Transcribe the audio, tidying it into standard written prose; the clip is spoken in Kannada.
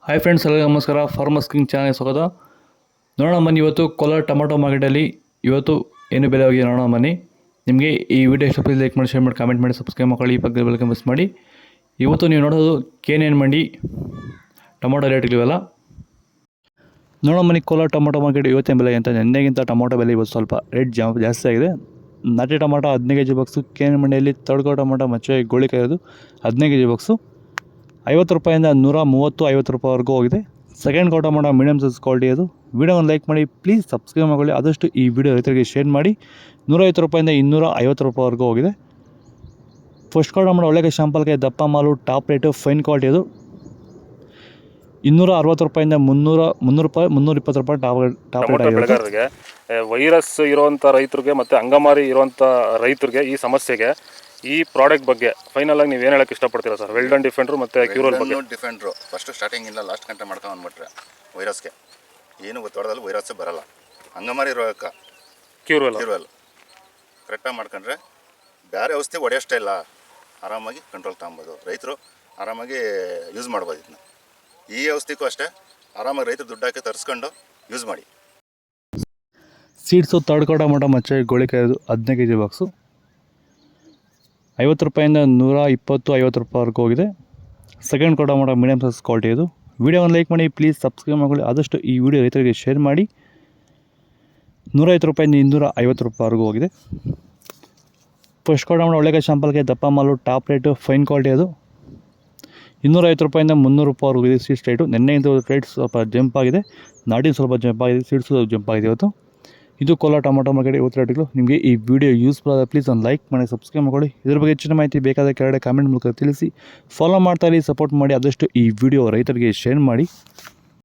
ಹಾಯ್ ಫ್ರೆಂಡ್ಸ್, ಎಲ್ಲರಿಗೂ ನಮಸ್ಕಾರ. ಫಾರ್ಮರ್ಸ್ ಕಿಂಗ್ ಚಾನಲ್ ಸ್ವಾಗತ. ನೋಡೋಣ ಬನ್ನಿ, ಇವತ್ತು ಕೋಲಾರ ಟೊಮಾಟೊ ಮಾರ್ಕೆಟಲ್ಲಿ ಇವತ್ತು ಏನು ಬೆಲೆ ಹೋಗಿದೆ ನೋಡೋಣ ಬನ್ನಿ. ನಿಮಗೆ ಈ ವಿಡಿಯೋ ಇಷ್ಟ ಪ್ಲೀಸ್ ಲೈಕ್ ಮಾಡಿ, ಶೇರ್ ಮಾಡಿ, ಕಾಮೆಂಟ್ ಮಾಡಿ, ಸಬ್ಸ್ಕ್ರೈಬ್ ಮಾಡಿ, ಈ ಪಕ್ಕದ ಬೆಲ್ ಮಿಸ್ ಮಾಡಿ. ಇವತ್ತು ನೀವು ನೋಡೋದು KNN ಮಂಡಿ ಟೊಮಾಟೊ ರೇಟ್ಗಳಿವೆಲ್ಲ ನೋಡೋಣ ಬನ್ನಿ. ಕೋಲಾರ ಟೊಮಾಟೊ ಮಾರ್ಕೆಟ್ ಇವತ್ತಿನ ಬೆಲೆ ಅಂತ ನೆನ್ನೆಗಿಂತ ಟೊಮಾಟೊ ಬೆಲೆ ಇವತ್ತು ಸ್ವಲ್ಪ ರೇಟ್ ಜಾಸ್ತಿ ಆಗಿದೆ. ನಾಟಿ ಟೊಮಾಟೊ 15 kg ಬಾಕ್ಸು KNN ಮಂಡಿಯಲ್ಲಿ. ತಡ್ಕೋ ಟೊಮಾಟೊ ಮಚ್ಚೆ ಗೋಳಿಕಾಯಿ ಇರೋದು 15 kg ಬಾಕ್ಸು 50 ರೂಪಾಯಿಂದ 130-50 ರೂಪಾಯಿವರೆಗೂ ಹೋಗಿದೆ. ಸೆಕೆಂಡ್ ಕೋ ಟೊಮಾಟೊ ಮೀಡಿಯಮ್ ಸೈಜ್ ಕ್ವಾಲಿಟಿ ಅದು. ವಿಡಿಯೋವನ್ನು ಲೈಕ್ ಮಾಡಿ, ಪ್ಲೀಸ್ ಸಬ್ಸ್ಕ್ರೈಬ್ ಮಾಡಿಕೊಳ್ಳಿ. ಆದಷ್ಟು ಈ ವಿಡಿಯೋ ರೈತರಿಗೆ ಶೇರ್ ಮಾಡಿ. 150 ರೂಪಾಯಿಂದ 250 ರೂಪಾಯಿವರೆಗೂ ಹೋಗಿದೆ. ಫಸ್ಟ್ ಕೋ ಟೊಮಾಟೊ ಒಳ್ಳೆಯ ಶಾಂಪಲ್ಗೆ ದಪ್ಪ ಮಾಲು ಟಾಪ್ ರೇಟು ಫೈನ್ ಕ್ವಾಲಿಟಿ ಅದು. 260 ರೂಪಾಯಿಂದ 320 ರೂಪಾಯಿ ಟಾಪ್ ರೇಟ್ ಬೆಳೆಗಾರರಿಗೆ, ವೈರಸ್ ಇರುವಂಥ ರೈತರಿಗೆ ಮತ್ತು ಅಂಗಮಾರಿ ಇರುವಂಥ ರೈತರಿಗೆ ಈ ಸಮಸ್ಯೆಗೆ ಈ ಪ್ರಾಡಕ್ಟ್ ಬಗ್ಗೆ ಫೈನಲ್ ಆಗಿ ನೀವು ಏನು ಹೇಳಕ್ಕೆ ಇಷ್ಟಪಡ್ತೀರಾ ಸರ್? ವೆಲ್ಡನ್ ಡಿಫೆಂಡ್ರು ಮತ್ತು ಕ್ಯೂರಲ್ ಬಗ್ಗೆ. ಡಿಫೆಂಡ್ರು ಫಸ್ಟ್ ಸ್ಟಾರ್ಟಿಂಗ್ ಇಲ್ಲ, ಲಾಸ್ಟ್ ಗಂಟೆ ಮಾಡ್ಕೊಂಡು ಅಂದ್ಬಿಟ್ರೆ ವೈರಸ್ಗೆ ಏನು ಗೊತ್ತಾಡೋದಲ್ಲ, ವೈರಸ್ ಬರಲ್ಲ. ಅಂಗಮಾರಿ ರೋಗಕ್ಕೆ ಕ್ಯೂರಲ್ ಕರೆಕ್ಟಾಗಿ ಮಾಡ್ಕೊಂಡ್ರೆ ಬೇರೆ ಔಷಧಿ ಹೊಡೆಯೋಷ್ಟೇ ಇಲ್ಲ, ಆರಾಮಾಗಿ ಕಂಟ್ರೋಲ್ ತಗೊಬೋದು. ರೈತರು ಆರಾಮಾಗಿ ಯೂಸ್ ಮಾಡ್ಬೋದು. ಇದನ್ನ ಈ ಔಷಧಿಗೂ ಅಷ್ಟೇ ಆರಾಮಾಗಿ ರೈತರು ದುಡ್ಡು ಹಾಕಿ ತರಿಸ್ಕೊಂಡು ಯೂಸ್ ಮಾಡಿ. ಸೀಡ್ಸು ತಡ್ಕೋ ಟೊಮಾಟೊ ಮಚ್ಚೆ ಗೋಳಿಕಾಯಿ 15 kg ಬಾಕ್ಸು 50 ರೂಪಾಯಿಂದ 120-50 ರೂಪಾಯಿವರೆಗೂ ಹೋಗಿದೆ. ಸೆಕೆಂಡ್ ಕೋ ಟೊಮಾಟೊ ಮೀಡಿಯಮ್ ಸೈಜ್ ಕ್ವಾಲಿಟಿ ಇದು. ವಿಡಿಯೋವನ್ನು ಲೈಕ್ ಮಾಡಿ, ಪ್ಲೀಸ್ ಸಬ್ಸ್ಕ್ರೈಬ್ ಮಾಡಿಕೊಳ್ಳಿ. ಆದಷ್ಟು ಈ ವಿಡಿಯೋ ರೈತರಿಗೆ ಶೇರ್ ಮಾಡಿ. 150 ರೂಪಾಯಿಂದ 250 ರೂಪಾಯಿವರೆಗೂ ಹೋಗಿದೆ. ಫಸ್ಟ್ ಕೋ ಟೊಮಾಟೊ ಒಳ್ಳೆಯ ಶಾಂಪಲ್ಗೆ ದಪ್ಪ ಮಾಲು ಟಾಪ್ ರೇಟು ಫೈನ್ ಕ್ವಾಲಿಟಿ ಅದು. 250 ರೂಪಾಯಿಂದ 300 ರೂಪಾಯಿವರೆಗೂ ಇದೆ ಸೀಡ್ಸ್ ರೇಟು. ನೆನ್ನೆಗಿಂತ ರೇಟ್ ಸ್ವಲ್ಪ ಜಂಪ್ ಆಗಿದೆ, ನಾಟಿ ಸ್ವಲ್ಪ ಜಂಪ್ ಆಗಿದೆ, ಸೀಡ್ಸು ಜಂಪ್ ಆಗಿದೆ ಇವತ್ತು. ಇದು ಕೋಲಾರ ಟೊಮಾಟೊ ಮಾರ್ಕೆಟ್ ಇವತ್ತು ರೇಟ್ಗಳು. ನಿಮಗೆ ಈ ವಿಡಿಯೋ ಯೂಸ್ಫುಲ್ ಆದರೆ ಪ್ಲೀಸ್ ಒಂದು ಲೈಕ್ ಮಾಡಿ, ಸಬ್ಸ್ಕ್ರೈಬ್ ಮಾಡಿ. ಇದ್ರ ಬಗ್ಗೆ ಹೆಚ್ಚಿನ ಮಾಹಿತಿ ಬೇಕಾದ ಕೆಳಗಡೆ ಕಾಮೆಂಟ್ ಮೂಲಕ ತಿಳಿಸಿ. ಫಾಲೋ ಮಾಡ್ತಾ ಇರಿ, ಸಪೋರ್ಟ್ ಮಾಡಿ. ಆದಷ್ಟು ಈ ವಿಡಿಯೋ ರೈತರಿಗೆ ಶೇರ್ ಮಾಡಿ.